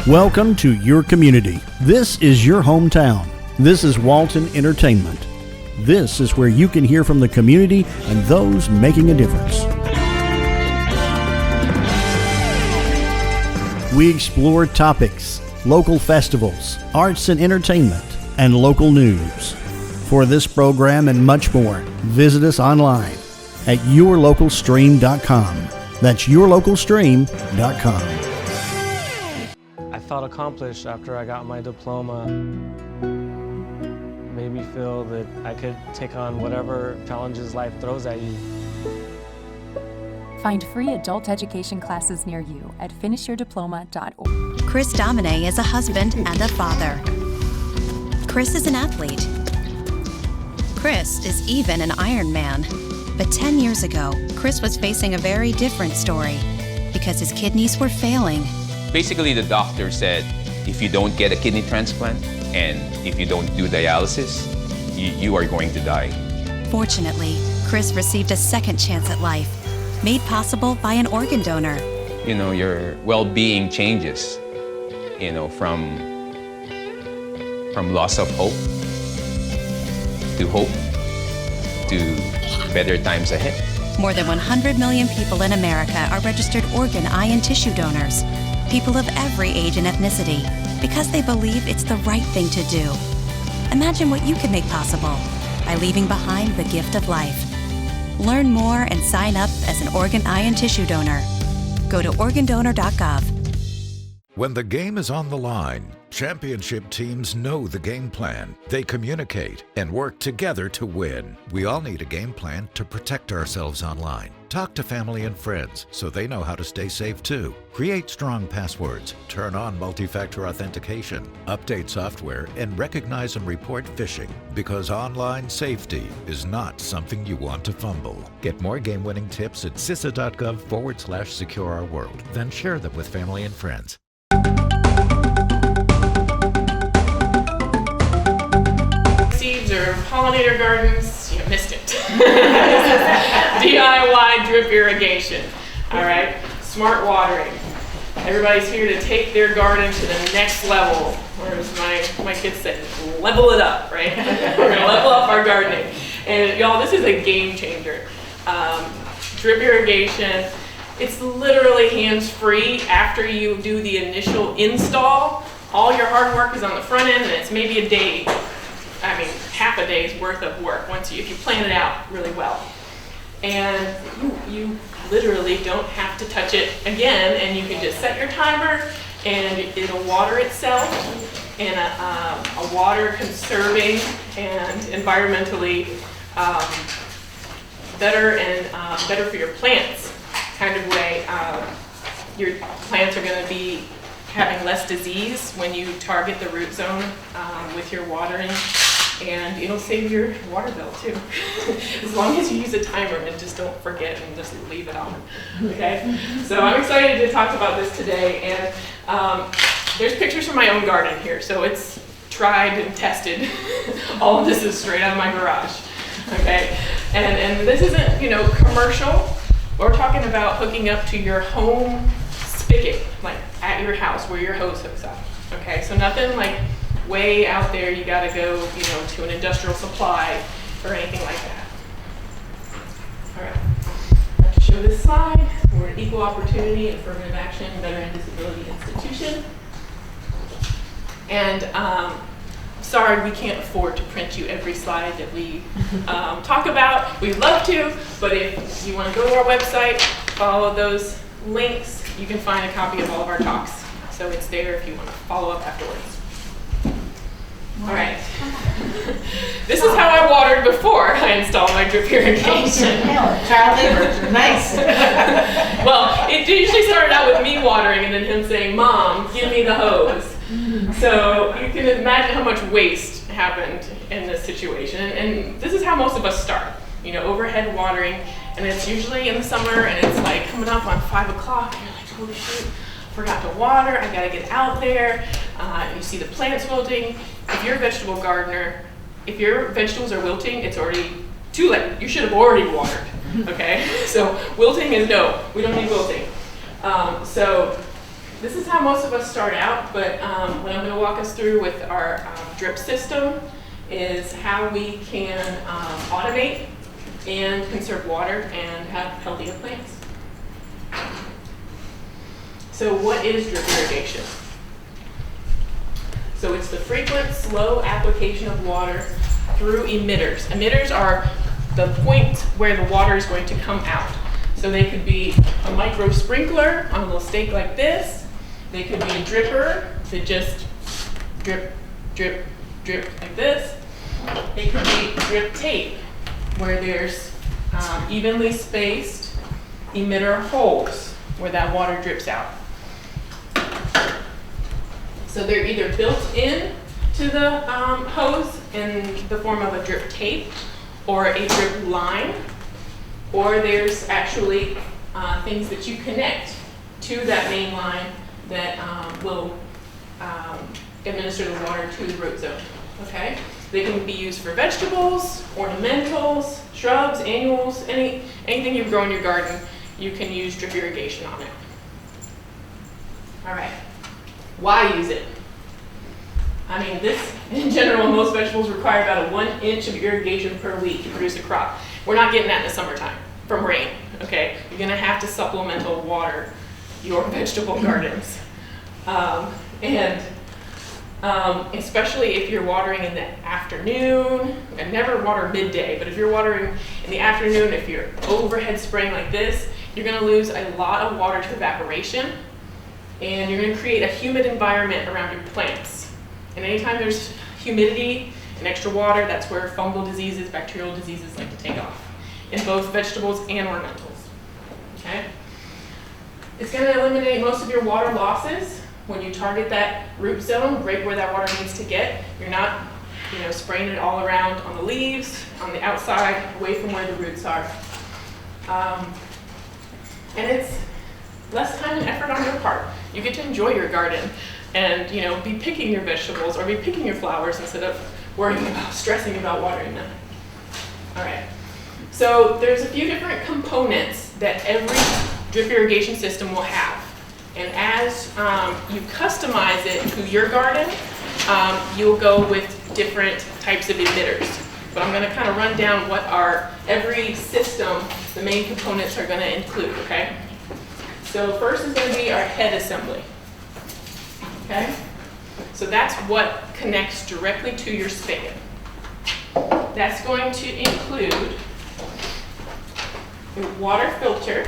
Welcome to your community. This is your hometown. This is Walton Entertainment. This is where you can hear from the community and those making a difference. We explore topics, local festivals, arts and entertainment, and local news. For this program and much more, visit us online at yourlocalstream.com. That's yourlocalstream.com. I felt accomplished after I got my diploma. Made me feel that I could take on whatever challenges life throws at you. Find free adult education classes near you at finishyourdiploma.org. Chris Domine is a husband and a father. Chris is an athlete. Chris is even an Ironman. But 10 years ago, Chris was facing a very different story because his kidneys were failing. Basically, the doctor said, if you don't get a kidney transplant and if you don't do dialysis, you are going to die. Fortunately, Chris received a second chance at life, made possible by an organ donor. You know, your well-being changes, from loss of hope to better times ahead. More than 100 million people in America are registered organ, eye, and tissue donors. People of every age and ethnicity, because they believe it's the right thing to do. Imagine what you can make possible by leaving behind the gift of life. Learn more and sign up as an organ, eye, and tissue donor. Go to organdonor.gov. When the game is on the line, championship teams know the game plan. They communicate and work together to win. We all need a game plan to protect ourselves online. Talk to family and friends so they know how to stay safe too. Create strong passwords, turn on multi-factor authentication, update software, and recognize and report phishing, because online safety is not something you want to fumble. Get more game-winning tips at cisa.gov/secure-our-world. Then share them with family and friends. Seeds or pollinator gardens, you missed it. DIY drip irrigation. All right, smart watering. Everybody's here to take their garden to the next level, or as my kids say, level it up, right? We're gonna level up our gardening. And y'all, this is a game changer. Drip irrigation, it's literally hands-free after you do the initial install. All your hard work is on the front end, and it's maybe a day, half a day's worth of work if you plan it out really well. And you literally don't have to touch it again, and you can just set your timer and it'll water itself in a water conserving and environmentally better for your plants kind of way. Your plants are going to be having less disease when you target the root zone with your watering, and it'll save your water bill too. As long as you use a timer and just don't forget and just leave it on. Okay? So I'm excited to talk about this today, and there's pictures from my own garden here, so it's tried and tested. All of this is straight out of my garage. Okay? And this isn't, commercial. We're talking about hooking up to your home spigot, like at your house where your hose hooks up. Okay, so nothing like way out there you gotta go, to an industrial supply or anything like that. All right, I have to show this slide. We're an equal opportunity affirmative action veteran disability institution. And sorry, we can't afford to print you every slide that we talk about. We'd love to, but if you want to go to our website, follow those links, you can find a copy of all of our talks. So it's there if you want to follow up afterwards. All right. This is how I watered before I installed my drip irrigation. Child labor, nice. Well, it usually started out with me watering and then him saying, "Mom, give me the hose." So you can imagine how much waste happened in this situation. And this is how most of us start, overhead watering. And it's usually in the summer, and it's like coming up on 5 o'clock, and you're like, holy shoot, forgot to water, I gotta get out there. You see the plants wilting. If you're a vegetable gardener, if your vegetables are wilting, it's already too late. You should have already watered, okay? So wilting is no, we don't need wilting. So this is how most of us start out, but what I'm going to walk us through with our drip system is how we can automate and conserve water and have healthier plants. So what is drip irrigation? So it's the frequent, slow application of water through emitters. Emitters are the point where the water is going to come out. So they could be a micro sprinkler on a little stake like this. They could be a dripper that just drip, drip, drip like this. It could be drip tape, where there's evenly spaced emitter holes where that water drips out. So they're either built in to the hose in the form of a drip tape or a drip line, or there's actually things that you connect to that main line that will administer the water to the root zone. Okay? They can be used for vegetables, ornamentals, shrubs, annuals, anything you grow in your garden, you can use drip irrigation on it. All right. Why use it? I mean, in general, most vegetables require about a 1 inch of irrigation per week to produce a crop. We're not getting that in the summertime from rain, okay? You're gonna have to supplemental water your vegetable gardens. Especially if you're watering in the afternoon, and never water midday, but if you're watering in the afternoon, if you're overhead spraying like this, you're gonna lose a lot of water to evaporation, and you're gonna create a humid environment around your plants. And anytime there's humidity and extra water, that's where fungal diseases, bacterial diseases like to take off, in both vegetables and ornamentals, okay? It's gonna eliminate most of your water losses when you target that root zone, right where that water needs to get. You're not, spraying it all around on the leaves, on the outside, away from where the roots are. And it's less time and effort on your part. You get to enjoy your garden and be picking your vegetables or be picking your flowers instead of worrying about stressing about watering them. All right. So there's a few different components that every drip irrigation system will have. And as you customize it to your garden, you'll go with different types of emitters. But I'm gonna kind of run down what every system, the main components are gonna include, okay? So first is gonna be our head assembly, okay? So that's what connects directly to your spigot. That's going to include a water filter,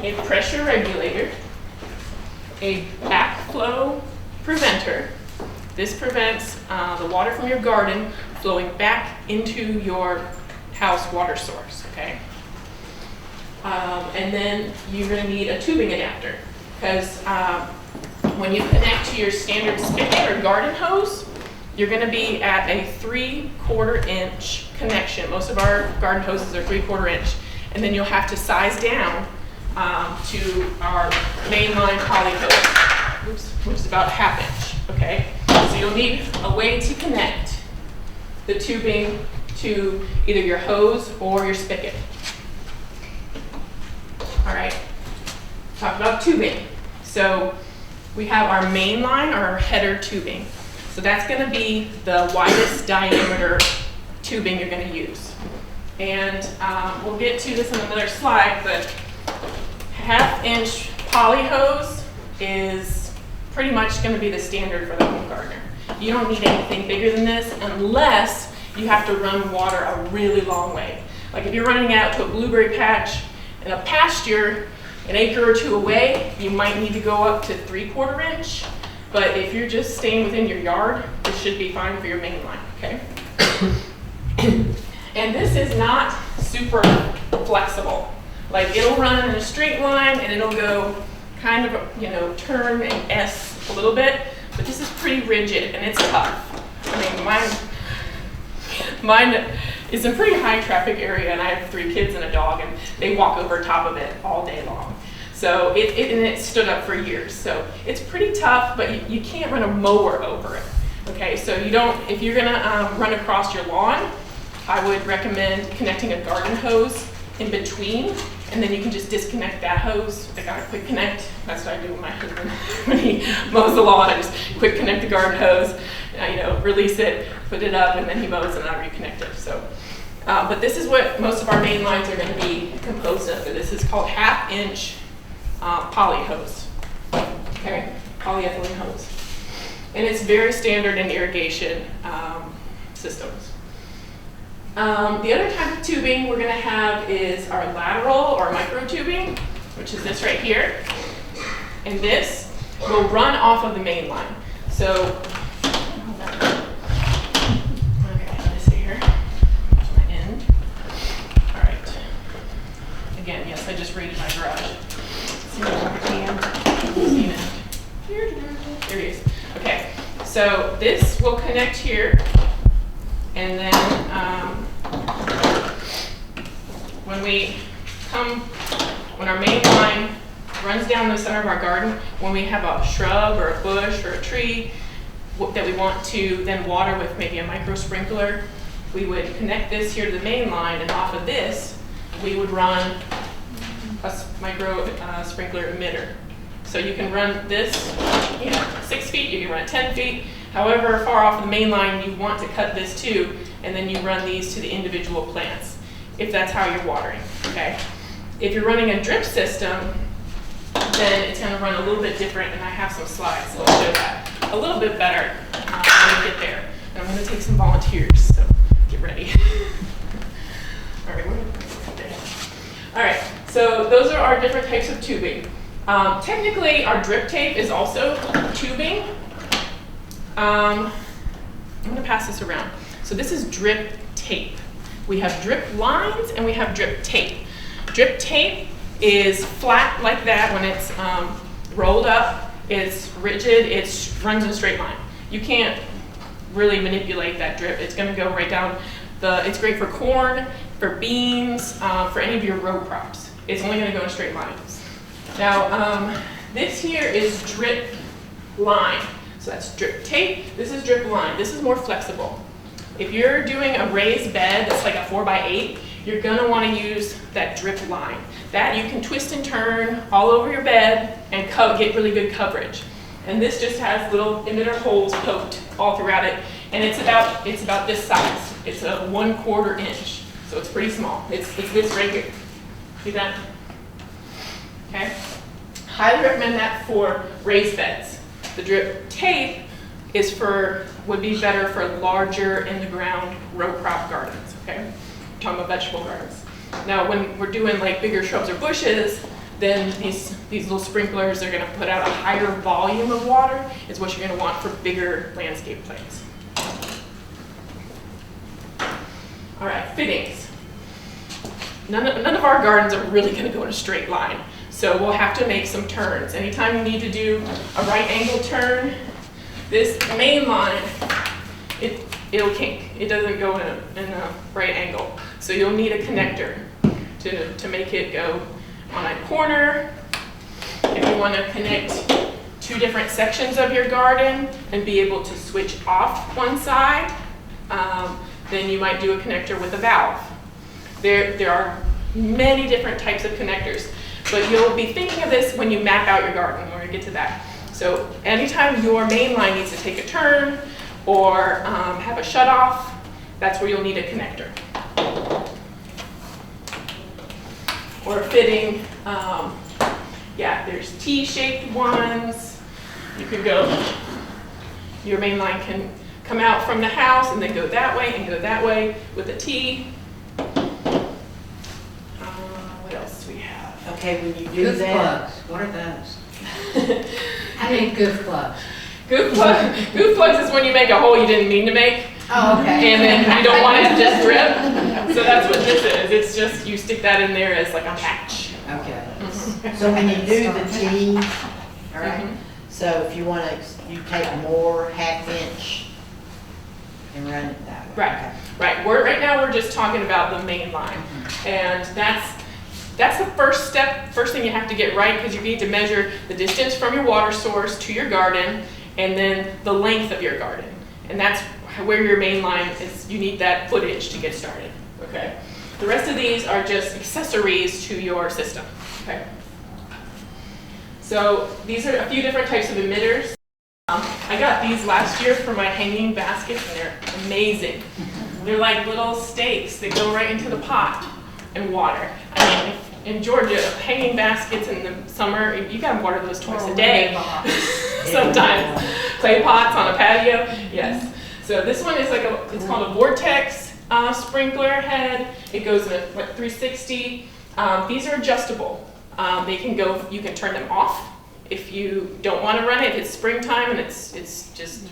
a pressure regulator, a backflow preventer. This prevents the water from your garden flowing back into your house water source, okay? And then you're gonna need a tubing adapter, because when you connect to your standard spigot or garden hose, you're gonna be at a 3/4 inch connection. Most of our garden hoses are 3/4 inch. And then you'll have to size down to our mainline poly hose, which is about 1/2 inch, okay? So you'll need a way to connect the tubing to either your hose or your spigot. All right, talk about tubing. So we have our main line or our header tubing. So that's gonna be the widest diameter tubing you're gonna use. And we'll get to this in another slide, but 1/2 inch poly hose is pretty much gonna be the standard for the home gardener. You don't need anything bigger than this unless you have to run water a really long way. Like if you're running out to a blueberry patch in a pasture an acre or two away, you might need to go up to 3/4 inch. But if you're just staying within your yard, this should be fine for your main line, okay? And this is not super flexible. Like it'll run in a straight line and it'll go kind of, turn and S a little bit, but this is pretty rigid and it's tough. I mean, mine is a pretty high traffic area and I have 3 kids and a dog and they walk over top of it all day long. So it stood up for years. So it's pretty tough, but you can't run a mower over it. Okay, so if you're gonna run across your lawn, I would recommend connecting a garden hose in between and then you can just disconnect that hose. I got a quick connect. That's what I do with my husband when he mows the lawn. I just quick connect the garden hose, release it, put it up, and then he mows and I reconnect it. So, but this is what most of our main lines are going to be composed of. This is called 1/2 inch poly hose. Okay, polyethylene hose. And it's very standard in irrigation systems. The other type of tubing we're going to have is our lateral or micro tubing, which is this right here. And this will run off of the main line. So, okay, let me see here. Here's my end. All right. Again, yes, I just raided my garage. See my hand? There it is. Okay, so this will connect here. And then when our main line runs down the center of our garden, when we have a shrub or a bush or a tree that we want to then water with maybe a micro sprinkler, we would connect this here to the main line, and off of this, we would run a micro sprinkler emitter. So you can run this 6 feet, you can run it 10 feet, however far off the main line you want to cut this to, and then you run these to the individual plants, if that's how you're watering, okay? If you're running a drip system, then it's gonna run a little bit different, and I have some slides that will show that a little bit better when we get there. And I'm gonna take some volunteers, so get ready. All right, all right, so those are our different types of tubing. Technically, our drip tape is also tubing. I'm gonna pass this around. So this is drip tape. We have drip lines and we have drip tape. Drip tape is flat like that when it's rolled up. It's rigid, it runs in a straight line. You can't really manipulate that drip. It's gonna go right down it's great for corn, for beans, for any of your row crops. It's only gonna go in straight lines. Now, this here is drip line. So that's drip tape, this is drip line. This is more flexible. If you're doing a raised bed that's like a 4x8, you're gonna wanna use that drip line. That you can twist and turn all over your bed and get really good coverage. And this just has little emitter holes poked all throughout it. And it's about this size. It's a 1/4 inch. So it's pretty small. It's this right here. See that? Okay. Highly recommend that for raised beds. The drip tape would be better for larger in the ground row crop gardens, okay? We're talking about vegetable gardens. Now when we're doing like bigger shrubs or bushes, then these little sprinklers are gonna put out a higher volume of water, is what you're gonna want for bigger landscape plants. All right, fittings. None of our gardens are really gonna go in a straight line. So we'll have to make some turns. Anytime you need to do a right angle turn, this main line, it'll kink. It doesn't go in a right angle. So you'll need a connector to make it go on a corner. If you want to connect two different sections of your garden and be able to switch off one side, then you might do a connector with a valve. There are many different types of connectors. But you'll be thinking of this when you map out your garden. We're gonna get to that. So anytime your main line needs to take a turn or have a shut off, that's where you'll need a connector. Or a fitting, there's T-shaped ones. You could your main line can come out from the house and then go that way and go that way with a T. What else do we have? Okay, when you do Goof that. plugs, what are those? I mean goof plugs. Goof plugs is when you make a hole you didn't mean to make. Oh, okay. And then you don't want it to just drip. So that's what this is. It's just you stick that in there as like a patch. Okay. So when you do the T, all right, Mhm. so if you want to, you take more 1/2 inch and run it that way. Right. Right. Right now we're just talking about the main line, and that's the first step, first thing you have to get right, because you need to measure the distance from your water source to your garden, and then the length of your garden, and that's where your main line is. You need that footage to get started. Okay. The rest of these are just accessories to your system, okay? So these are a few different types of emitters. I got these last year for my hanging baskets, and they're amazing. They're like little stakes that go right into the pot and water. I mean, in Georgia, hanging baskets in the summer, you gotta water those twice a day. Sometimes. Clay pots on a patio, yes. So this one is like it's called a vortex sprinkler head. It goes in a 360. These are adjustable. They can go, you can turn them off if you don't want to run it. It's springtime and it's just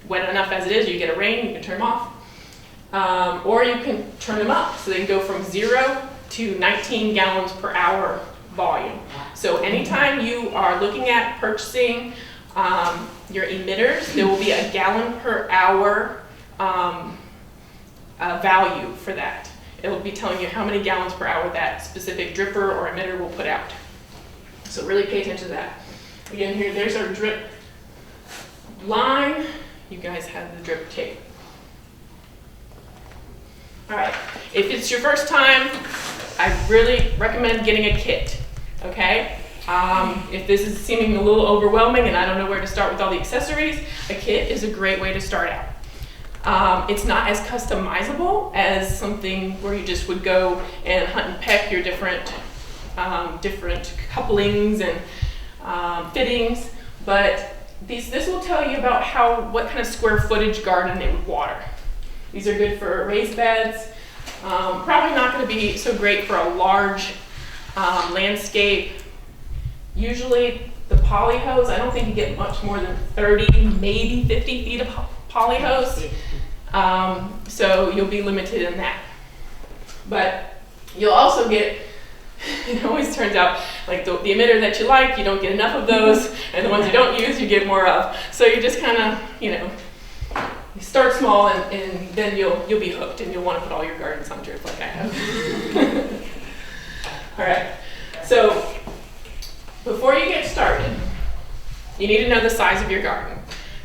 wet enough as it is. You get a rain, you can turn them off. Or you can turn them up so they can go from 0 to 19 gallons per hour volume. So anytime you are looking at purchasing your emitters, there will be a gallon per hour value for that. It will be telling you how many gallons per hour that specific dripper or emitter will put out. So really pay attention to that. Again, here, there's our drip line. You guys have the drip tape. All right, if it's your first time, I really recommend getting a kit, okay? If this is seeming a little overwhelming and I don't know where to start with all the accessories, a kit is a great way to start out. It's not as customizable as something where you just would go and hunt and peck your different couplings and fittings, but this will tell you about what kind of square footage garden it would water. These are good for raised beds. Probably not going to be so great for a large landscape. Usually the poly hose, I don't think you get much more than 30, maybe 50 feet of poly hose. So you'll be limited in that. But you'll also get, it always turns out, like the emitter that you like, you don't get enough of those, and the ones you don't use, you get more of. So you just kind of, you start small and then you'll be hooked and you'll want to put all your gardens on drip like I have. All right, so before you get started, you need to know the size of your garden.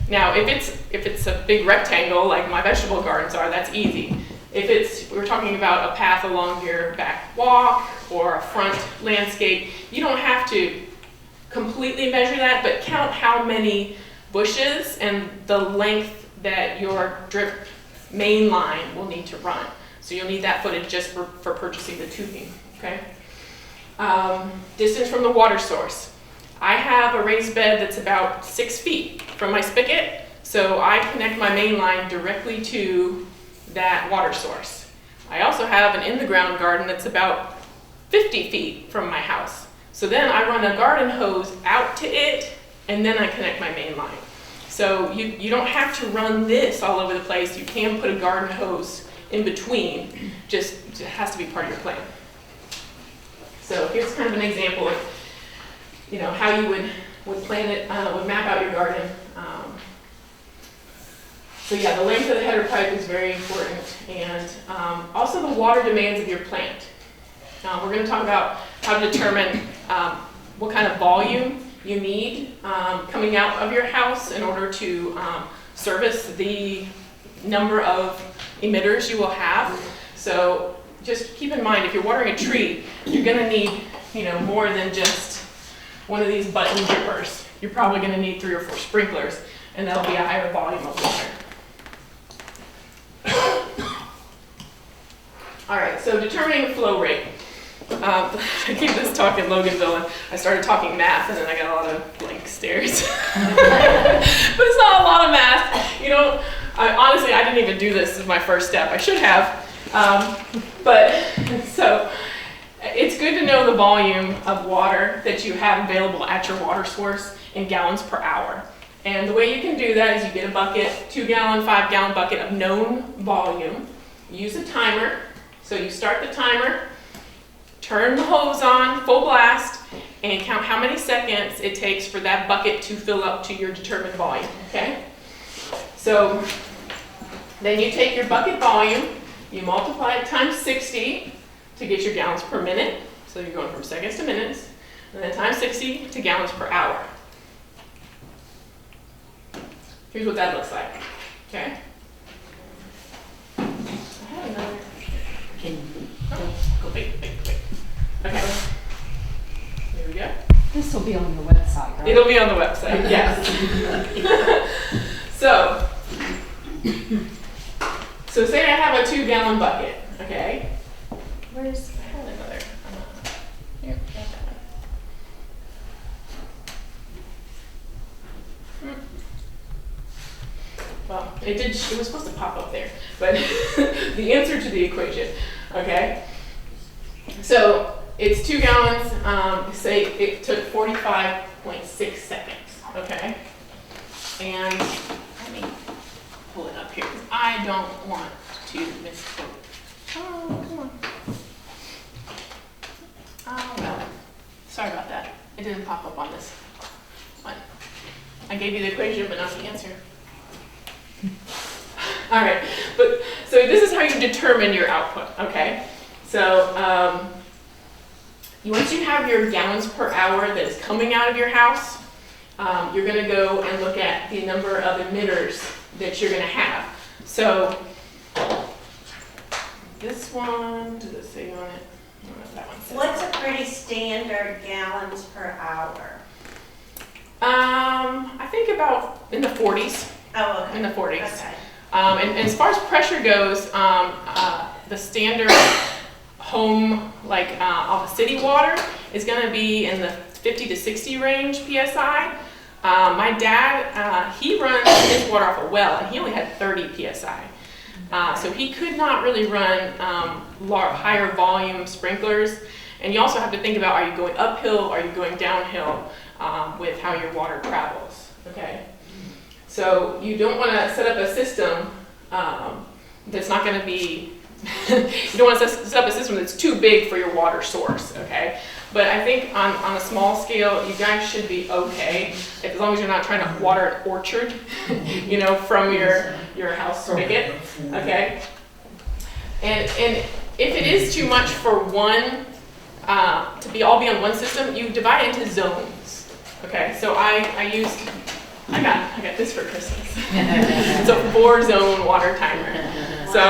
Now, if it's a big rectangle like my vegetable gardens are, that's easy. If we're talking about a path along your back walk or a front landscape, you don't have to completely measure that, but count how many bushes and the length that your drip main line will need to run. So you'll need that footage just for purchasing the tubing, okay? Distance from the water source. I have a raised bed that's about 6 feet from my spigot, so I connect my main line directly to that water source. I also have an in-the-ground garden that's about 50 feet from my house. So then I run a garden hose out to it, and then I connect my main line. So you don't have to run this all over the place. You can put a garden hose in between, just it has to be part of your plan. So here's kind of an example of how you would plan it, would map out your garden. So yeah, the length of the header pipe is very important, and also the water demands of your plant. We're going to talk about how to determine what kind of volume you need coming out of your house in order to service the number of emitters you will have. So just keep in mind, if you're watering a tree, you're going to need more than just one of these button drippers. You're probably going to need 3 or 4 sprinklers, and that'll be a higher volume of water. All right, so determining the flow rate. I gave this talk in Loganville, and I started talking math, and then I got a lot of blank stares. But it's not a lot of math. Honestly, I didn't even do this as my first step. I should have. So it's good to know the volume of water that you have available at your water source in gallons per hour. And the way you can do that is you get a bucket, 2-gallon, 5-gallon bucket of known volume. Use a timer. So you start the timer, turn the hose on, full blast, and count how many seconds it takes for that bucket to fill up to your determined volume, okay? So then you take your bucket volume, you multiply it times 60 to get your gallons per minute. So you're going from seconds to minutes, and then times 60 to gallons per hour. Here's what that looks like, okay? I have another. Go big. Okay. Here we go. This will be on the website, right? It'll be on the website, yes. So say I have a 2-gallon bucket, okay? I had another. Here, got that one. Well, it was supposed to pop up there, but the answer to the equation, okay? So it's 2 gallons, say it took 45.6 seconds, okay? And let me pull it up here, because I don't want to misquote. Oh, come on. Oh, well, sorry about that. It didn't pop up on this one. I gave you the equation, but not the answer. All right, but so this is how you determine your output, okay? So once you have your gallons per hour that is coming out of your house, you're going to go and look at the number of emitters that you're going to have. So this one, does it say on it? I don't know if that one says. What's a pretty standard gallons per hour? I think about in the 40s. Oh, okay. In the 40s. Okay. And as far as pressure goes, the standard home, like off of city water, is going to be in the 50 to 60 range PSI. My dad, he runs his water off a well, and he only had 30 PSI. So he could not really run higher volume sprinklers. And you also have to think about, are you going uphill, or are you going downhill with how your water travels, okay? So you don't want to set up a system that's not going to be, you don't want to set up a system that's too big for your water source, okay? But I think on a small scale, you guys should be okay, as long as you're not trying to water an orchard, you know, from your house spigot, okay? And if it is too much for one, to all be on one system, you divide it into zones, okay? So I got this for Christmas. It's a 4-zone water timer. So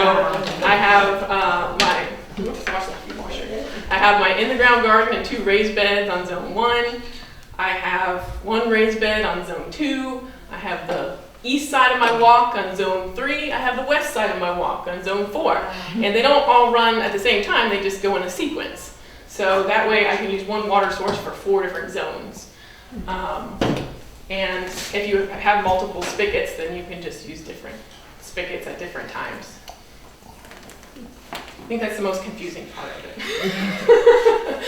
I have I have my in-the-ground garden and 2 raised beds on zone 1. I have 1 raised bed on zone 2. I have the east side of my walk on zone 3. I have the west side of my walk on zone 4. And they don't all run at the same time, they just go in a sequence. So that way I can use one water source for 4 different zones. And if you have multiple spigots, then you can just use different spigots at different times. I think that's the most confusing part of it.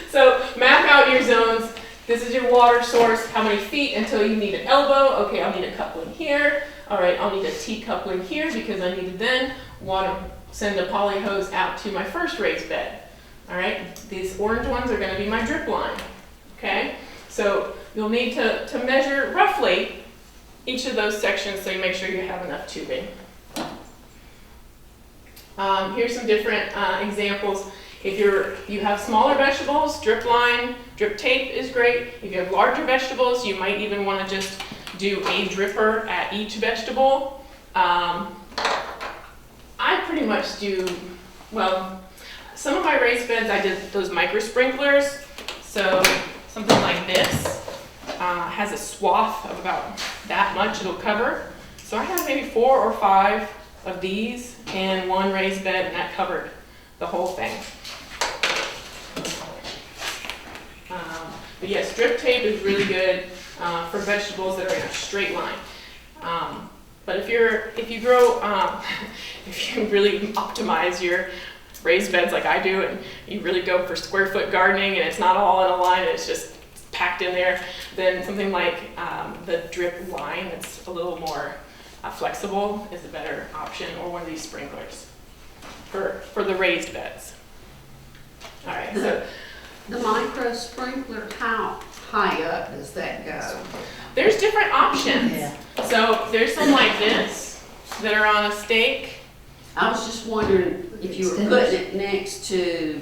So map out your zones. This is your water source. How many feet until you need an elbow? Okay, I'll need a coupling here. All right, I'll need a T coupling here because I need to then send a poly hose out to my first raised bed. All right, these orange ones are going to be my drip line. Okay, so you'll need to measure roughly each of those sections so you make sure you have enough tubing. Here's some different examples. If you have smaller vegetables, drip line, drip tape is great. If you have larger vegetables, you might even want to just do a dripper at each vegetable. I pretty much do, well, some of my raised beds I did those micro sprinklers. So something like this has a swath of about that much it'll cover. So I have maybe 4 or 5 of these in one raised bed, and that covered the whole thing. But yes, drip tape is really good for vegetables that are in a straight line. But if you really optimize your raised beds like I do, and you really go for square foot gardening, and it's not all in a line, it's just packed in there, then something like the drip line that's a little more flexible is a better option, or one of these sprinklers for the raised beds. All right, so the micro sprinkler, how high up does that go? There's different options. Yeah. So there's some like this that are on a stake. I was just wondering if you were putting it next to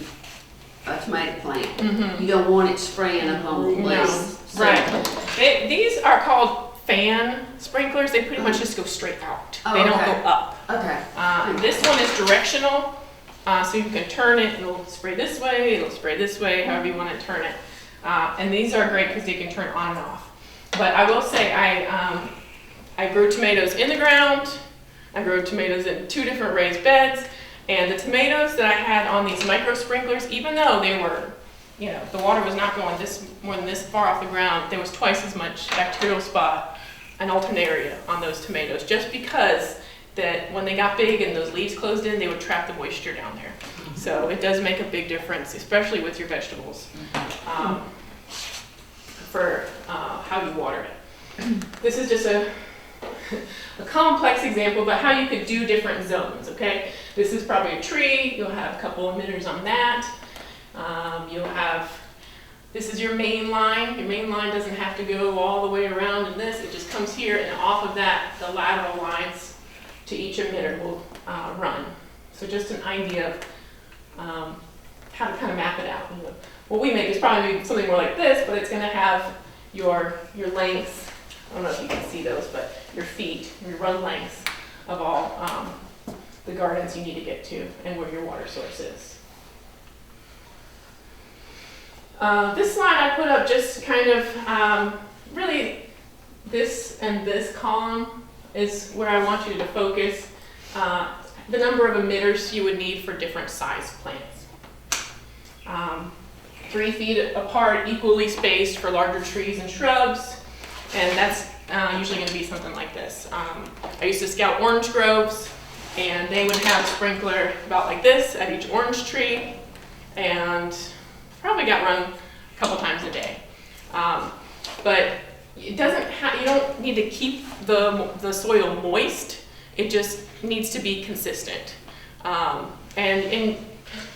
a tomato plant. You don't want it spraying up on the leaves. So- Right. These are called fan sprinklers. They pretty much just go straight out. They don't go up. Okay. This one is directional. So you can turn it, it'll spray this way, it'll spray this way, however you want to turn it. And these are great because you can turn on and off. But I will say I grew tomatoes in the ground, I grew tomatoes in 2 different raised beds, and the tomatoes that I had on these micro sprinklers, even though they were, you know, the water was not going more than this far off the ground, there was twice as much bacterial spot and alternaria on those tomatoes, just because that when they got big and those leaves closed in, they would trap the moisture down there. So it does make a big difference, especially with your vegetables, for how you water it. This is just a complex example, but how you could do different zones, okay? This is probably a tree, you'll have a couple emitters on that. You'll have, this is your main line. Your main line doesn't have to go all the way around in this, it just comes here, and off of that, the lateral lines to each emitter will run. So just an idea of how to kind of map it out. What we make is probably something more like this, but it's going to have your lengths. I don't know if you can see those, but your feet, your run lengths of all the gardens you need to get to and where your water source is. This slide I put up just kind of really this and this column is where I want you to focus. The number of emitters you would need for different size plants. 3 feet apart, equally spaced for larger trees and shrubs, and that's usually going to be something like this. I used to scout orange groves, and they would have a sprinkler about like this at each orange tree, and probably got run a couple times a day. But it doesn't you don't need to keep the soil moist. It just needs to be consistent. And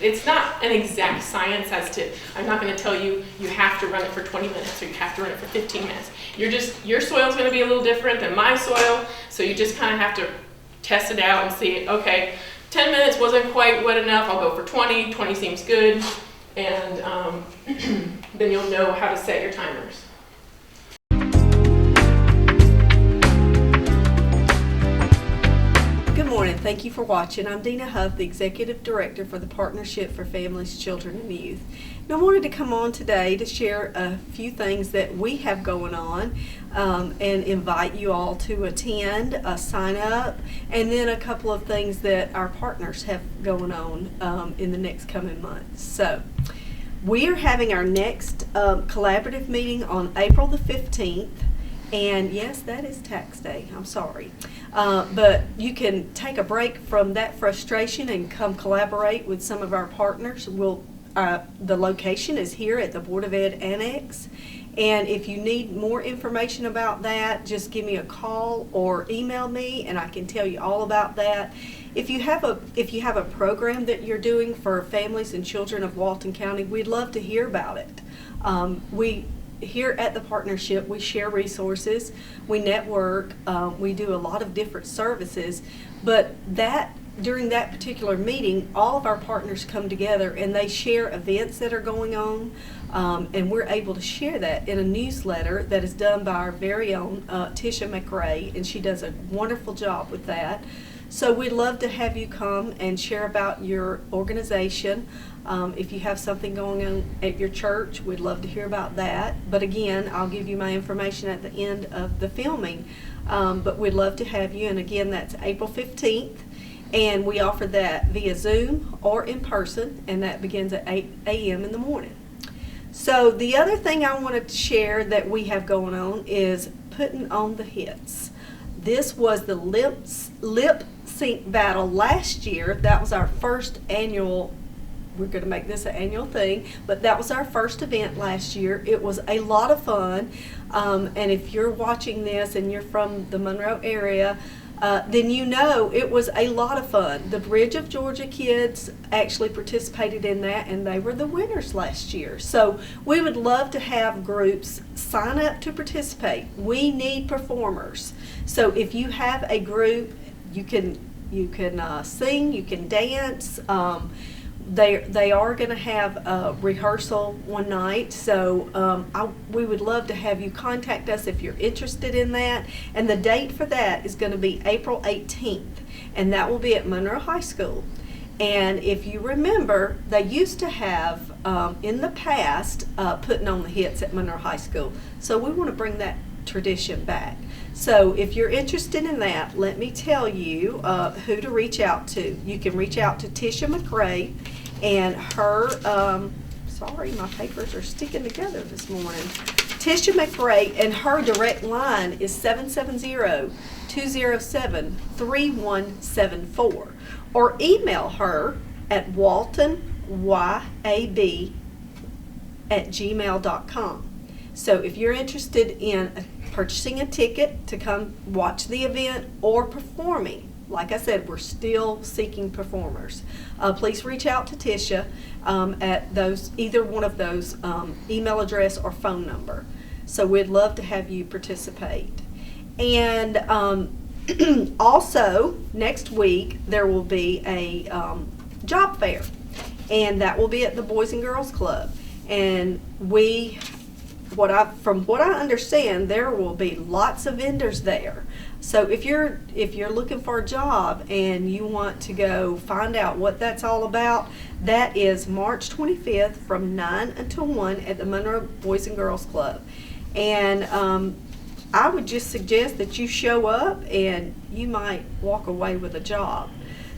it's not an exact science as to, I'm not going to tell you you have to run it for 20 minutes or you have to run it for 15 minutes. Your soil's going to be a little different than my soil, so you just kind of have to test it out and see, okay, 10 minutes wasn't quite wet enough, I'll go for 20, 20 seems good, and then you'll know how to set your timers. Good morning. Thank you for watching. I'm Dina Huff, the Executive Director for the Partnership for Families, Children, and Youth. And I wanted to come on today to share a few things that we have going on and invite you all to attend, sign up, and then a couple of things that our partners have going on in the next coming months. So we are having our next collaborative meeting on April the 15th. And yes, that is tax day. I'm sorry. But you can take a break from that frustration and come collaborate with some of our partners. The location is here at the Board of Ed Annex. And if you need more information about that, just give me a call or email me and I can tell you all about that. If you have a program that you're doing for families and children of Walton County, we'd love to hear about it. Here at the partnership, we share resources, we network, we do a lot of different services, but during that particular meeting, all of our partners come together and they share events that are going on, and we're able to share that in a newsletter that is done by our very own Tisha McRae, and she does a wonderful job with that. So we'd love to have you come and share about your organization. If you have something going on at your church, we'd love to hear about that. But again, I'll give you my information at the end of the filming. But we'd love to have you, and again, that's April 15th. And we offer that via Zoom or in person, and that begins at 8 a.m. in the morning. So the other thing I wanted to share that we have going on is putting on the hits. This was the lip sync battle last year. That was our first annual, we're going to make this an annual thing, but that was our first event last year. It was a lot of fun, and if you're watching this and you're from the Monroe area, then you know it was a lot of fun. The Bridge of Georgia kids actually participated in that, and they were the winners last year. So we would love to have groups sign up to participate. We need performers. So if you have a group, you can sing, you can dance. They are going to have a rehearsal one night, so we would love to have you contact us if you're interested in that. And the date for that is going to be April 18th, and that will be at Monroe High School. And if you remember, they used to have, in the past, putting on the hits at Monroe High School. So we want to bring that tradition back. So if you're interested in that, let me tell you who to reach out to. You can reach out to Tisha McRae, and her, sorry, my papers are sticking together this morning. Tisha McRae, and her direct line is 770-207-3174. Or email her at waltonyab@gmail.com. So if you're interested in purchasing a ticket to come watch the event or performing, like I said, we're still seeking performers. Please reach out to Tisha at either one of those email address or phone number. So we'd love to have you participate. And also, next week there will be a job fair, and that will be at the Boys and Girls Club. And from what I understand, there will be lots of vendors there. So if you're looking for a job and you want to go find out what that's all about, that is March 25th from 9 until 1 at the Monroe Boys and Girls Club. And I would just suggest that you show up and you might walk away with a job.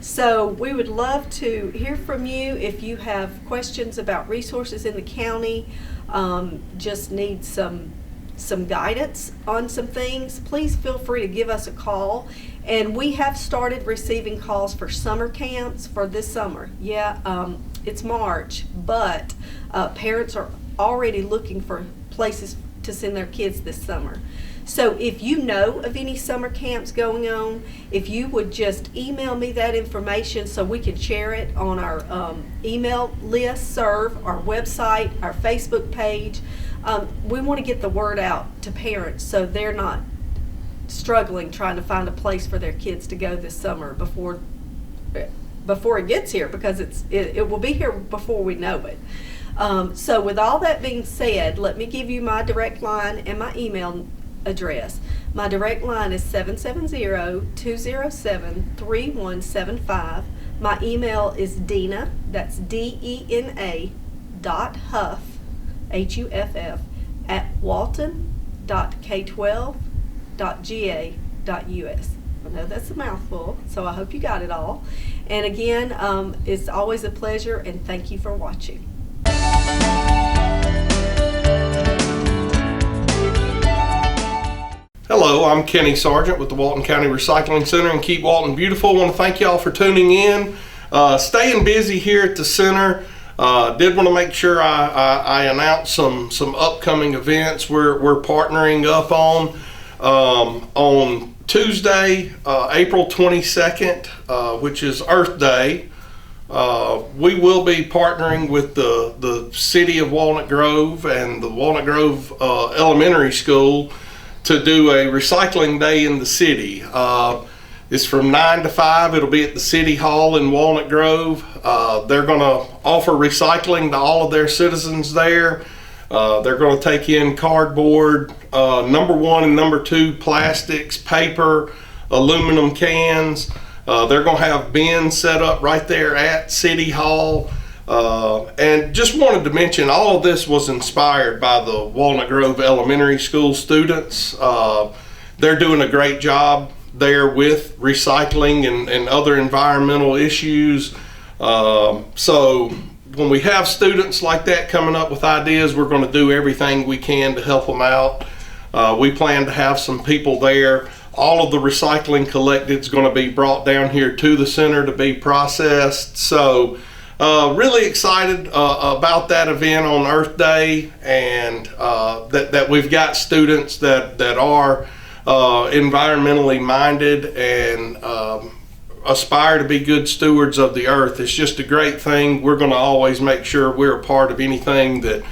So we would love to hear from you if you have questions about resources in the county, just need some guidance on some things. Please feel free to give us a call. And we have started receiving calls for summer camps for this summer. Yeah, it's March, but parents are already looking for places to send their kids this summer. So if you know of any summer camps going on, if you would just email me that information so we can share it on our email list serve, our website, our Facebook page. We want to get the word out to parents so they're not struggling trying to find a place for their kids to go this summer before it gets here, because it will be here before we know it. So with all that being said, let me give you my direct line and my email address. My direct line is 770-207-3175. My email is Dena, that's DENA .Huff, HUFF, at walton.k12.ga.us. I know that's a mouthful, so I hope you got it all. And again, it's always a pleasure, and thank you for watching. Hello, I'm Kenny Sargent with the Walton County Recycling Center and Keep Walton Beautiful. I want to thank y'all for tuning in. Staying busy here at the center. Did want to make sure I announce some upcoming events we're partnering up on Tuesday, April 22nd, which is Earth Day. We will be partnering with the City of Walnut Grove and the Walnut Grove Elementary School to do a recycling day in the city. It's from 9 to 5. It'll be at the City Hall in Walnut Grove. They're going to offer recycling to all of their citizens there. They're going to take in cardboard, number 1 and number 2 plastics, paper, aluminum cans. They're going to have bins set up right there at City Hall. And just wanted to mention, all of this was inspired by the Walnut Grove Elementary School students. They're doing a great job there with recycling and other environmental issues. So when we have students like that coming up with ideas, we're going to do everything we can to help them out. We plan to have some people there. All of the recycling collected is going to be brought down here to the center to be processed. So really excited about that event on Earth Day, and that we've got students that are environmentally minded and aspire to be good stewards of the earth. It's just a great thing. We're going to always make sure we're a part of anything that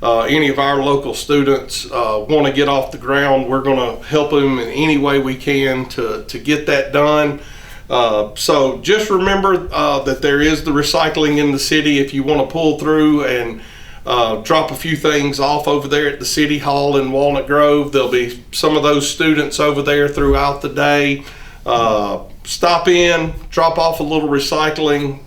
any of our local students want to get off the ground. We're going to help them in any way we can to get that done. So just remember that there is the recycling in the city. If you want to pull through and drop a few things off over there at the City Hall in Walnut Grove, there'll be some of those students over there throughout the day. Stop in, drop off a little recycling,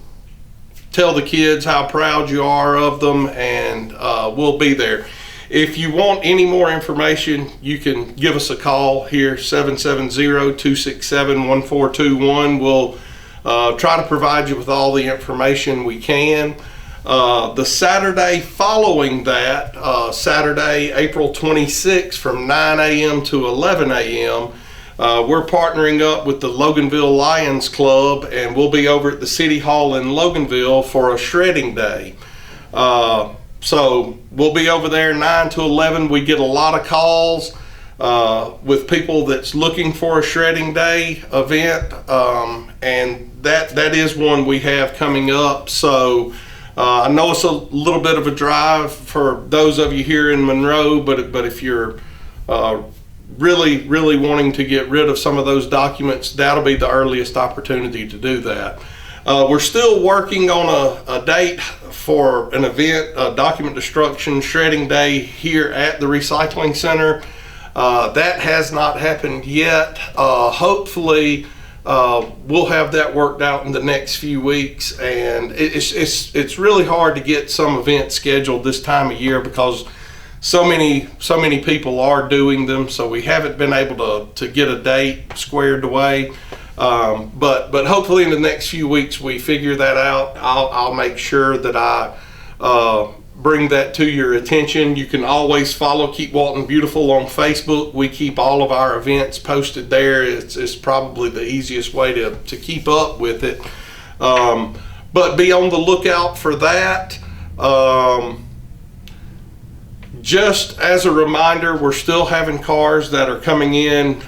tell the kids how proud you are of them, and we'll be there. If you want any more information, you can give us a call here, 770-267-1421. We'll try to provide you with all the information we can. The Saturday following that, Saturday, April 26th from 9 a.m. to 11 a.m., we're partnering up with the Loganville Lions Club, and we'll be over at the City Hall in Loganville for a shredding day. So we'll be over there 9 to 11. We get a lot of calls with people that's looking for a shredding day event, and that is one we have coming up. So I know it's a little bit of a drive for those of you here in Monroe, but if you're really wanting to get rid of some of those documents, that'll be the earliest opportunity to do that. We're still working on a date for an event, document destruction shredding day here at the recycling center. That has not happened yet. Hopefully we'll have that worked out in the next few weeks, and it's really hard to get some events scheduled this time of year because so many people are doing them, so we haven't been able to get a date squared away. But hopefully in the next few weeks we figure that out. I'll make sure that I bring that to your attention. You can always follow Keep Walton Beautiful on Facebook. We keep all of our events posted there. It's probably the easiest way to keep up with it. But be on the lookout for that. Just as a reminder, we're still having cars that are coming in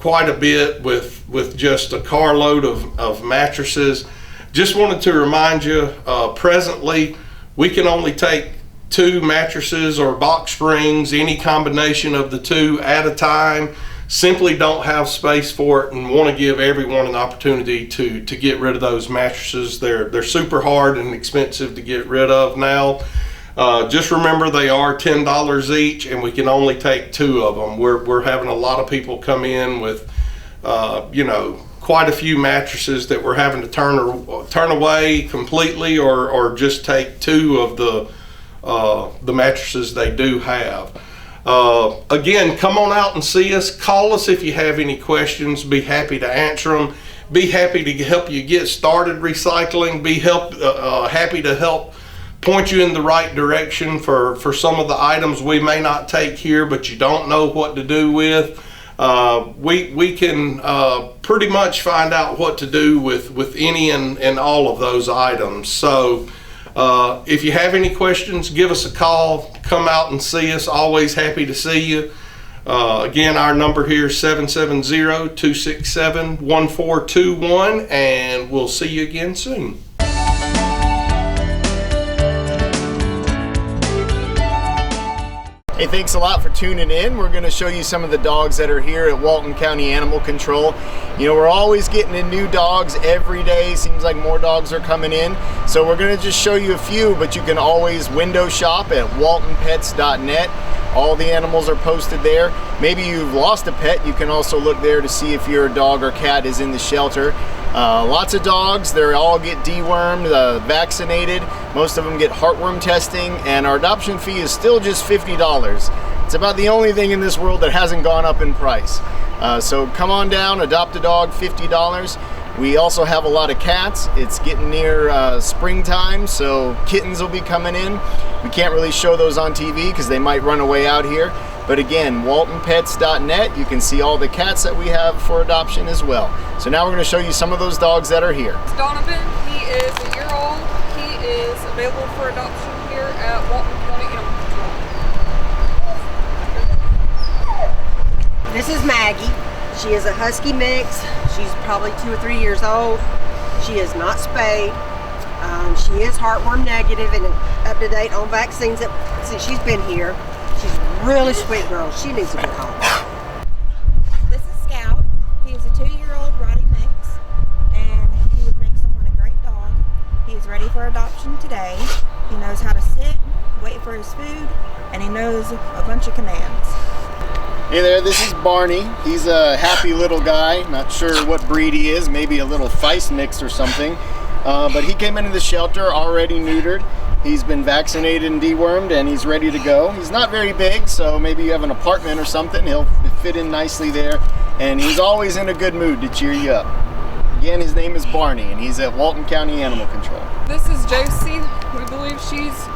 quite a bit with just a carload of mattresses. Just wanted to remind you, presently we can only take 2 mattresses or box springs, any combination of the 2 at a time. Simply don't have space for it, and want to give everyone an opportunity to get rid of those mattresses. They're super hard and expensive to get rid of now. Just remember, they are $10 each, and we can only take 2 of them. We're having a lot of people come in with, quite a few mattresses that we're having to turn away completely, or just take 2 of the mattresses they do have. Again, come on out and see us. Call us if you have any questions. Be happy to answer them. Be happy to help you get started recycling. Be happy to help point you in the right direction for some of the items we may not take here, but you don't know what to do with. We can pretty much find out what to do with any and all of those items. So if you have any questions, give us a call. Come out and see us. Always happy to see you. Again, our number here is 770-267-1421, and we'll see you again soon. Hey, thanks a lot for tuning in. We're going to show you some of the dogs that are here at Walton County Animal Control. You know, we're always getting in new dogs every day. Seems like more dogs are coming in. So we're going to just show you a few, but you can always window shop at waltonpets.net. All the animals are posted there. Maybe you've lost a pet, you can also look there to see if your dog or cat is in the shelter. Lots of dogs, they all get dewormed, vaccinated. Most of them get heartworm testing, and our adoption fee is still just $50. It's about the only thing in this world that hasn't gone up in price. So come on down, adopt a dog, $50. We also have a lot of cats. It's getting near springtime, so kittens will be coming in. We can't really show those on TV because they might run away out here. But again, waltonpets.net, you can see all the cats that we have for adoption as well. So now we're going to show you some of those dogs that are here. Donovan, he is a year old. He is available for adoption here at Walton County Animal Control. This is Maggie. She is a Husky mix. She's probably 2 or 3 years old. She is not spayed. She is heartworm negative and up to date on vaccines since she's been here. She's a really sweet girl. She needs to go home. This is Scout. He is a 2-year-old Rottie mix, and he would make someone a great dog. He is ready for adoption today. He knows how to sit, wait for his food, and he knows a bunch of commands. Hey there, this is Barney. He's a happy little guy. Not sure what breed he is, maybe a little Feist mix or something. But he came into the shelter already neutered. He's been vaccinated and dewormed, and he's ready to go. He's not very big, so maybe you have an apartment or something. He'll fit in nicely there, and he's always in a good mood to cheer you up. Again, his name is Barney, and he's at Walton County Animal Control. This is Josie. We believe she's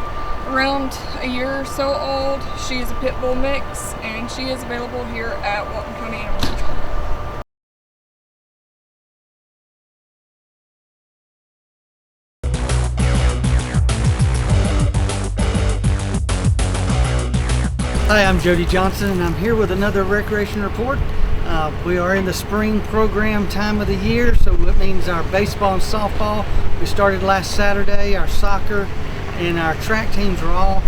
around a year or so old. She's a pit bull mix, and she is available here at Walton County Animal Control. Hi, I'm Jody Johnson, and I'm here with another recreation report. We are in the spring program time of the year, so that means our baseball and softball. We started last Saturday. Our soccer and our track teams are all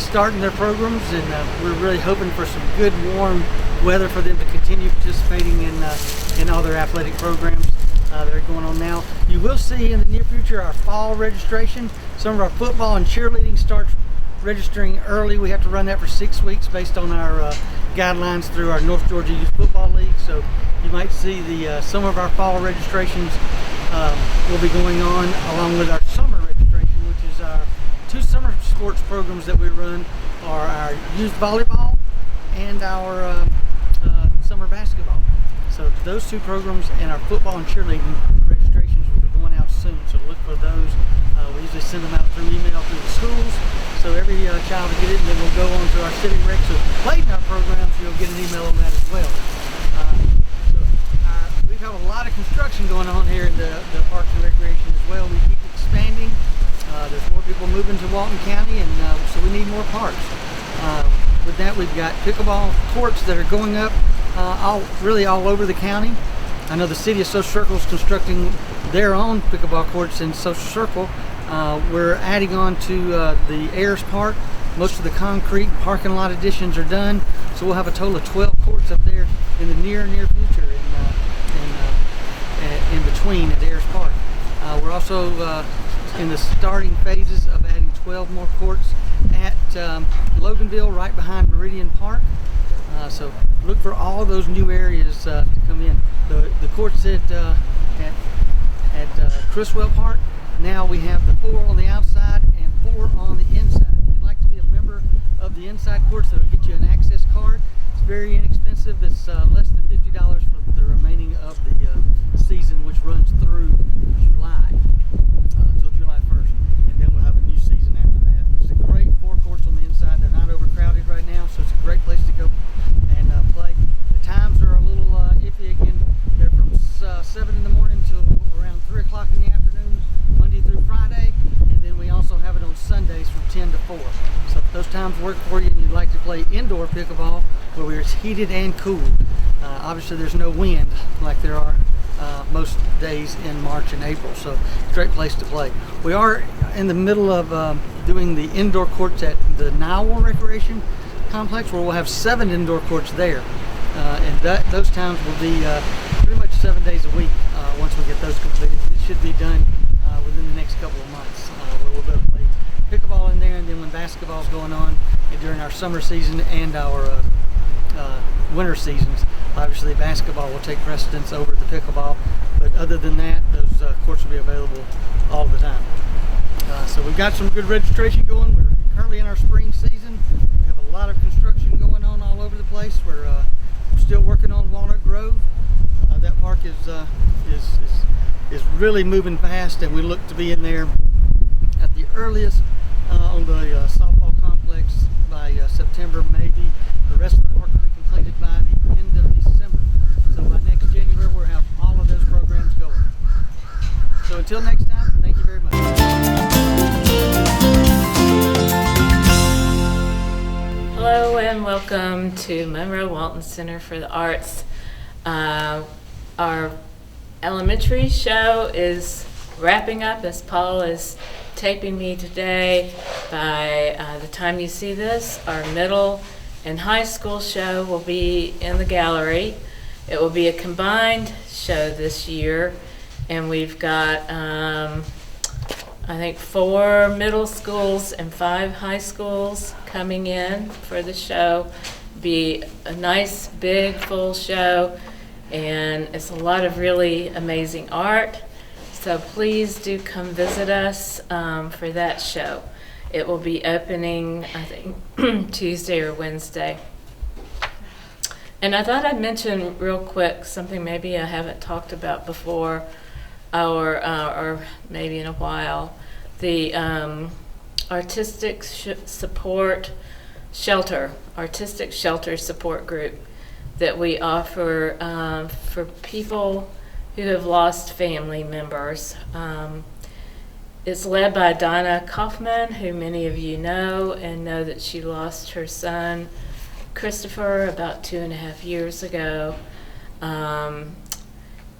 starting their programs, and we're really hoping for some good warm weather for them to continue participating in all their athletic programs that are going on now. You will see in the near future our fall registration. Some of our football and cheerleading starts registering early. We have to run that for 6 weeks based on our guidelines through our North Georgia Youth Football League. So you might see some of our fall registrations will be going on along with our summer registration, which is our 2 summer sports programs that we run are our youth volleyball and our summer basketball. So those 2 programs and our football and cheerleading registrations will be going out soon. So look for those. We usually send them out through email through the schools, so every child will get it, and then we'll go on to our civic rec. So if you played in our programs, you'll get an email on that as well. We have a lot of construction going on here in the Parks and Recreation as well. We keep expanding. There's more people moving to Walton County, and so we need more parks. With that, we've got pickleball courts that are going up really all over the county. I know the city of Social Circle is constructing their own pickleball courts in Social Circle. We're adding on to the Ayers Park. Most of the concrete parking lot additions are done, so we'll have a total of 12 courts up there in the near future in between at Ayers Park. We're also in the starting phases of adding 12 more courts at Loganville, right behind Meridian Park. So look for all those new areas to come in. The courts at Criswell Park, now we have the 4 on the outside and 4 on the inside. If you'd like to be a member of the inside courts, that'll get you an access card. It's very inexpensive. It's less than $50 for the remaining of the season, which runs through July, until July 1st. And then we'll have a new season after that. But it's a great 4 courts on the inside. They're not overcrowded right now, so it's a great place to go and play. The times are a little iffy again. They're from 7 in the morning till around 3 o'clock in the afternoon, Monday through Friday, and then we also have it on Sundays from 10 to 4. So if those times work for you and you'd like to play indoor pickleball where it's heated and cooled, obviously there's no wind like there are most days in March and April, so great place to play. We are in the middle of doing the indoor courts at the Nowell Recreation Complex, where we'll have 7 indoor courts there, and those times will be pretty much 7 days a week once we get those completed. It should be done within the next couple of months, where we'll be able to play pickleball in there, and then when basketball's going on during our summer season and our winter seasons, obviously basketball will take precedence over the pickleball, but other than that, those courts will be available all the time. So we've got some good registration going. We're currently in our spring season. We have a lot of construction going on all over the place. We're still working on Walnut Grove. That park is really moving fast, and we look to be in there at the earliest on the softball complex by September, maybe. The rest of the park will be completed by the end of December. So by next January, we'll have all of those programs going. So until next time, thank you very much. Hello and welcome to Monroe Walton Center for the Arts. Our elementary show is wrapping up as Paul is taping me today. By the time you see this, our middle and high school show will be in the gallery. It will be a combined show this year, and we've got I think 4 middle schools and 5 high schools coming in for the show. Be a nice big full show, and it's a lot of really amazing art. So please do come visit us for that show. It will be opening, I think, Tuesday or Wednesday. And I thought I'd mention real quick something maybe I haven't talked about before, or maybe in a while. The artistic support shelter support group that we offer for people who have lost family members. It's led by Donna Kaufman, who many of you know, and know that she lost her son, Christopher, about 2.5 years ago. And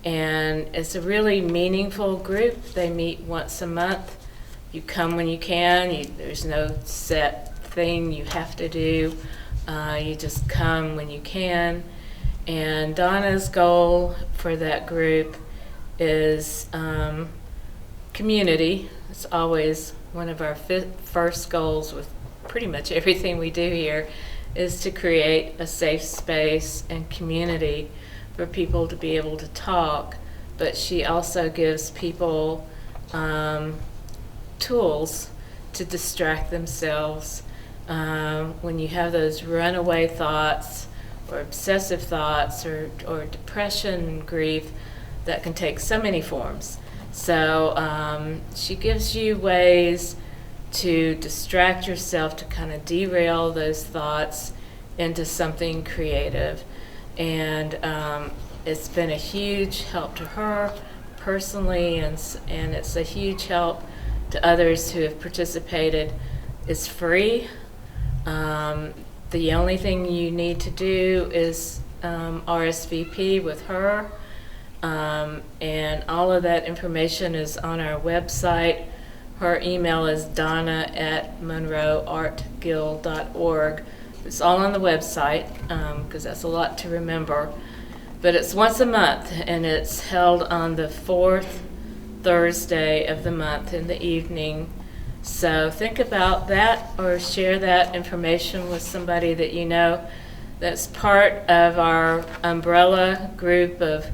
it's a really meaningful group. They meet once a month. You come when you can. There's no set thing you have to do. You just come when you can. And Donna's goal for that group is community. It's always one of our first goals with pretty much everything we do here, is to create a safe space and community for people to be able to talk. But she also gives people tools to distract themselves when you have those runaway thoughts or obsessive thoughts or depression and grief that can take so many forms. So she gives you ways to distract yourself, to kind of derail those thoughts into something creative. And it's been a huge help to her personally, and it's a huge help to others who have participated. It's free. The only thing you need to do is RSVP with her. And all of that information is on our website. Her email is donna@monroeartguild.org. It's all on the website because that's a lot to remember. But it's once a month, and it's held on the 4th Thursday of the month in the evening. So think about that, or share that information with somebody that you know. That's part of our umbrella group of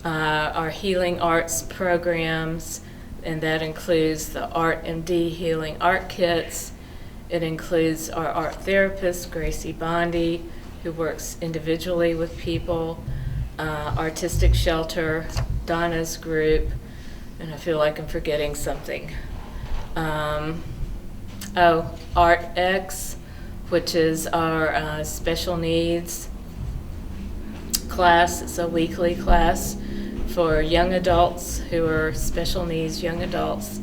our healing arts programs, and that includes the Art MD Healing Art Kits. It includes our art therapist, Gracie Bondi, who works individually with people, Artistic Shelter, Donna's group, and I feel like I'm forgetting something. Art X, which is our special needs class. It's a weekly class for young adults who are special needs young adults.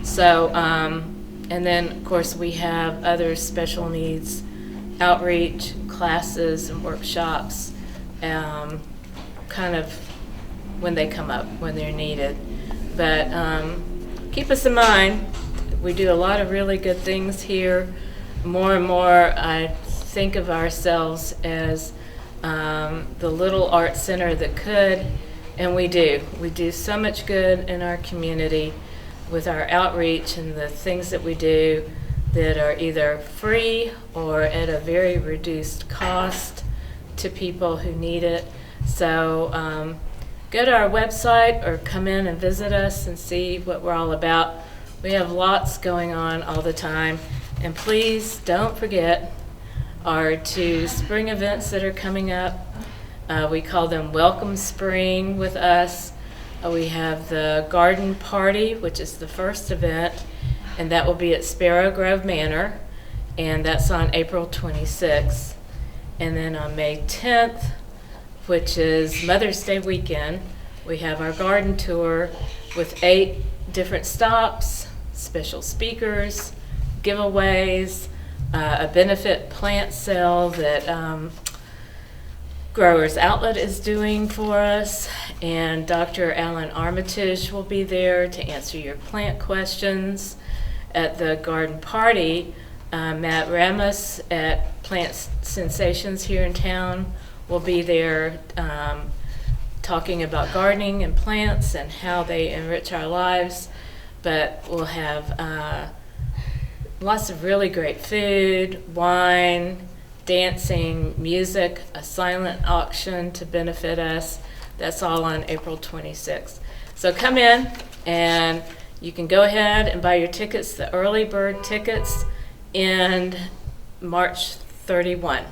So, and then of course we have other special needs outreach classes and workshops, kind of when they come up, when they're needed. But keep us in mind, we do a lot of really good things here. More and more I think of ourselves as the little art center that could, and we do. We do so much good in our community with our outreach and the things that we do that are either free or at a very reduced cost to people who need it. So go to our website or come in and visit us and see what we're all about. We have lots going on all the time. And please don't forget our 2 spring events that are coming up. We call them Welcome Spring with us. We have the Garden Party, which is the first event, and that will be at Sparrow Grove Manor, and that's on April 26th. And then on May 10th, which is Mother's Day weekend, we have our garden tour with 8 different stops, special speakers, giveaways, a benefit plant sale that Growers Outlet is doing for us, and Dr. Alan Armitage will be there to answer your plant questions. At the garden party, Matt Ramos at Plant Sensations here in town will be there talking about gardening and plants and how they enrich our lives. But we'll have lots of really great food, wine, dancing, music, a silent auction to benefit us. That's all on April 26th. So come in, and you can go ahead and buy your tickets. The early bird tickets end March 31.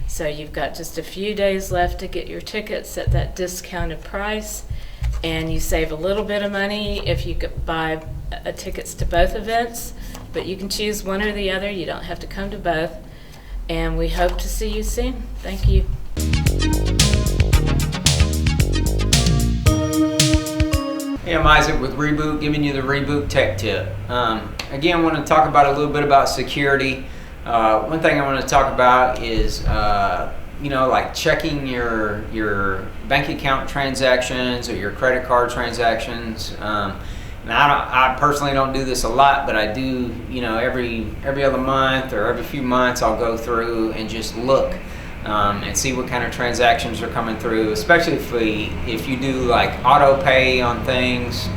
So you've got just a few days left to get your tickets at that discounted price, and you save a little bit of money if you could buy tickets to both events, but you can choose one or the other. You don't have to come to both, and we hope to see you soon. Thank you. Hey, I'm Isaac with Reboot, giving you the Reboot Tech Tip. Again, I want to talk about a little bit about security. One thing I want to talk about is, like checking your bank account transactions or your credit card transactions. Now, I personally don't do this a lot, but I do, every other month or every few months, I'll go through and just look and see what kind of transactions are coming through, especially if you do like auto pay on things.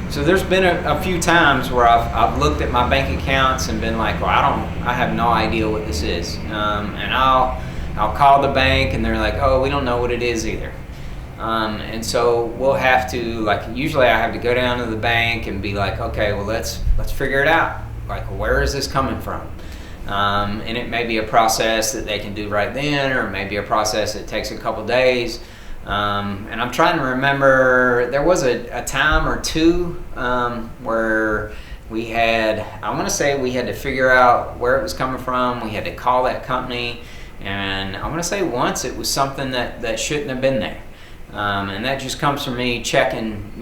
So there's been a few times where I've looked at my bank accounts and been like, well, I have no idea what this is, and I'll call the bank and they're like, oh, we don't know what it is either. And so we'll have to, usually I have to go down to the bank and be like, okay, well, let's figure it out. Like, where is this coming from? And it may be a process that they can do right then, or maybe a process that takes a couple days. And I'm trying to remember, there was a time or two where we had, I want to say we had to figure out where it was coming from. We had to call that company, and I want to say once it was something that shouldn't have been there. And that just comes from me checking,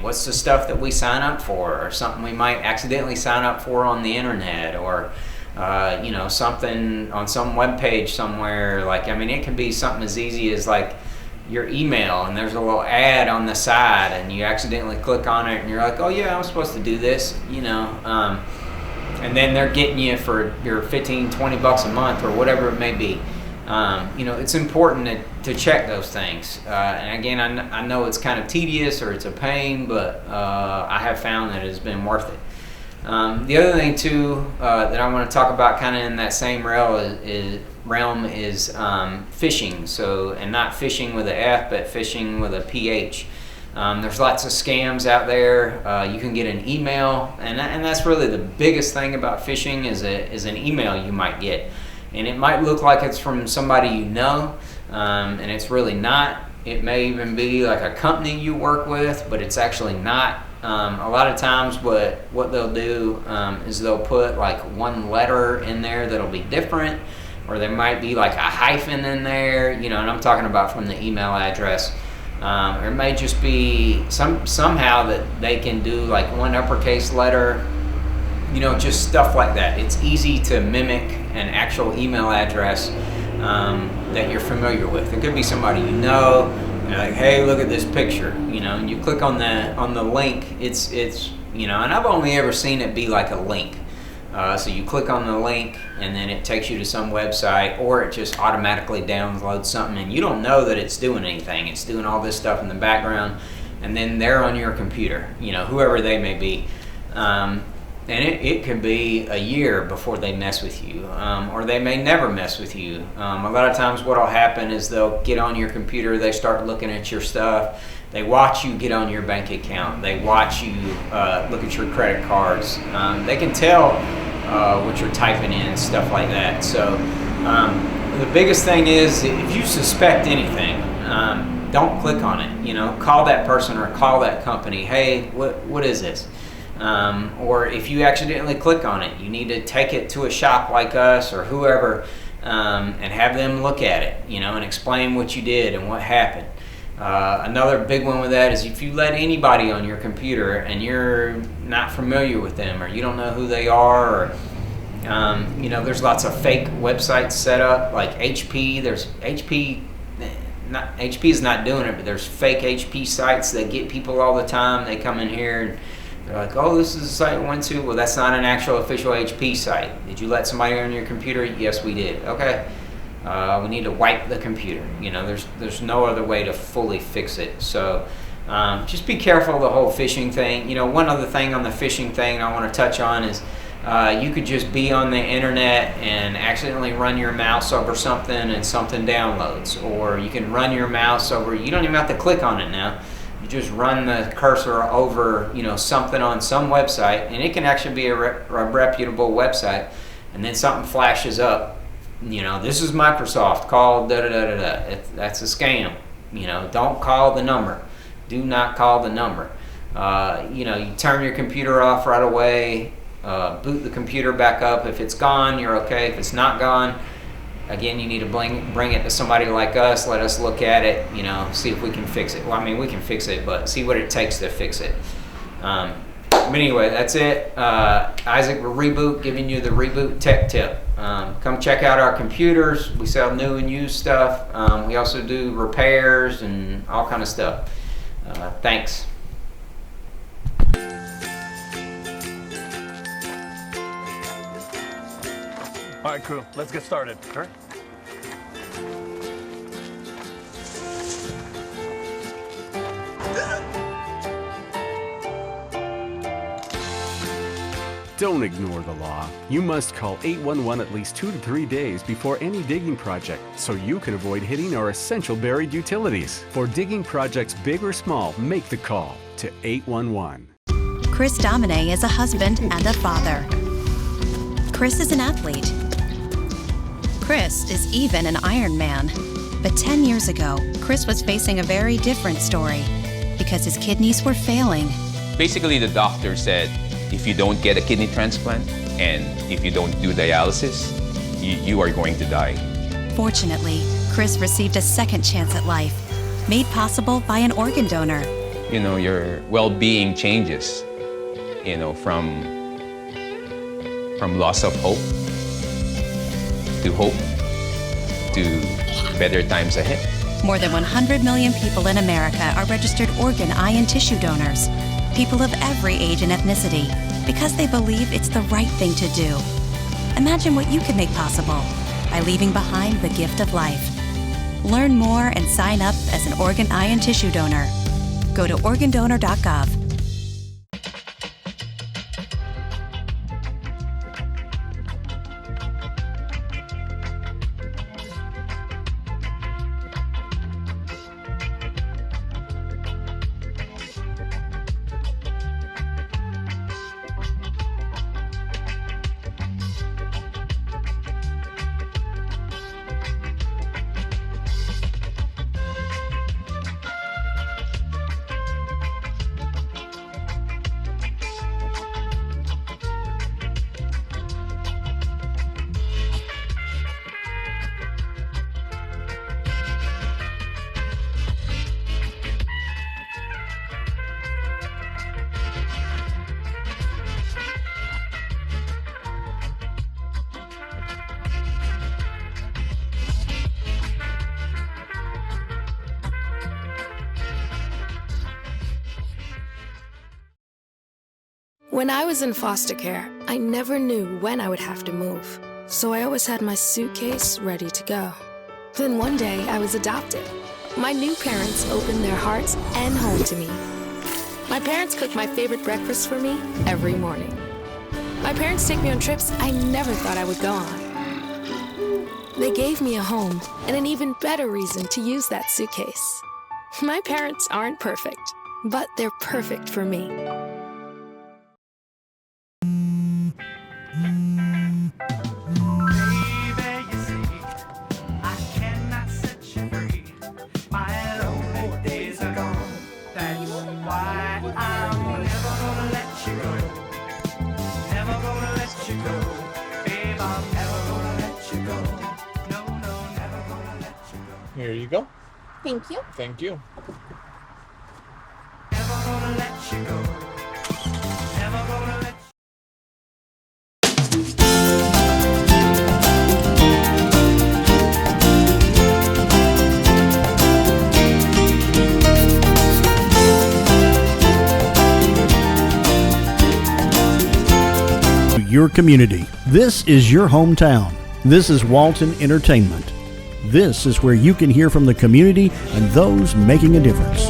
what's the stuff that we sign up for, or something we might accidentally sign up for on the internet, or something on some web page somewhere. It can be something as easy as like your email, and there's a little ad on the side, and you accidentally click on it, and you're like, oh yeah, I'm supposed to do this, and then they're getting you for your $15-20 a month or whatever it may be. It's important to check those things. And again, I know it's kind of tedious or it's a pain, but I have found that it's been worth it. The other thing too that I want to talk about kind of in that same realm is phishing. So, and not phishing with an F, but phishing with a PH. There's lots of scams out there. You can get an email, and that's really the biggest thing about phishing is an email you might get. And it might look like it's from somebody you know, and it's really not. It may even be like a company you work with, but it's actually not. A lot of times what they'll do is they'll put like one letter in there that'll be different, or there might be like a hyphen in there, and I'm talking about from the email address. Or it may just be somehow that they can do like one uppercase letter, just stuff like that. It's easy to mimic an actual email address that you're familiar with. It could be somebody you know. You're like, hey, look at this picture, and you click on the link. It's and I've only ever seen it be like a link. So you click on the link, and then it takes you to some website, or it just automatically downloads something, and you don't know that it's doing anything. It's doing all this stuff in the background, and then they're on your computer, whoever they may be. And it could be a year before they mess with you, or they may never mess with you. A lot of times what'll happen is they'll get on your computer, they start looking at your stuff, they watch you get on your bank account, they watch you look at your credit cards. They can tell what you're typing in, stuff like that. So the biggest thing is, if you suspect anything, don't click on it. Call that person or call that company. Hey, what is this? Or if you accidentally click on it, you need to take it to a shop like us or whoever, and have them look at it, and explain what you did and what happened. Another big one with that is if you let anybody on your computer and you're not familiar with them, or you don't know who they are, or there's lots of fake websites set up like HP. There's HP is not doing it, but there's fake HP sites that get people all the time. They come in here and they're like, oh, this is a site I went to. Well, that's not an actual official HP site. Did you let somebody on your computer? Yes, we did. Okay. We need to wipe the computer. There's no other way to fully fix it. So just be careful of the whole phishing thing. One other thing on the phishing thing I want to touch on is You could just be on the internet and accidentally run your mouse over something and something downloads. Or you can run your mouse over, you don't even have to click on it now. You just run the cursor over, something on some website, and it can actually be a reputable website, and then something flashes up. This is Microsoft, call da-da-da-da-da. That's a scam. Don't call the number. Do not call the number. You turn your computer off right away, boot the computer back up. If it's gone, you're okay. If it's not gone, again, you need to bring it to somebody like us. Let us look at it, see if we can fix it. Well, we can fix it, but see what it takes to fix it. But anyway, that's it. Isaac with Reboot, giving you the Reboot Tech Tip. Come check out our computers. We sell new and used stuff. We also do repairs and all kind of stuff. Thanks. All right, crew, let's get started. All right. Don't ignore the law. You must call 811 at least 2 to 3 days before any digging project so you can avoid hitting our essential buried utilities. For digging projects big or small, make the call to 811. Chris Domine is a husband and a father. Chris is an athlete. Chris is even an Ironman. But 10 years ago, Chris was facing a very different story because his kidneys were failing. Basically, the doctor said, if you don't get a kidney transplant and if you don't do dialysis, you are going to die. Fortunately, Chris received a second chance at life, made possible by an organ donor. Your well-being changes, from loss of hope to hope to better times ahead. More than 100 million people in America are registered organ, eye, and tissue donors. People of every age and ethnicity, because they believe it's the right thing to do. Imagine what you can make possible by leaving behind the gift of life. Learn more and sign up as an organ, eye, and tissue donor. Go to organdonor.gov. When I was in foster care, I never knew when I would have to move, so I always had my suitcase ready to go. Then one day, I was adopted. My new parents opened their hearts and home to me. My parents cook my favorite breakfast for me every morning. My parents take me on trips I never thought I would go on. They gave me a home and an even better reason to use that suitcase. My parents aren't perfect, but they're perfect for me. Here you go. Thank you. Thank you. Your community. This is your hometown. This is Walton Entertainment. This is where you can hear from the community and those making a difference.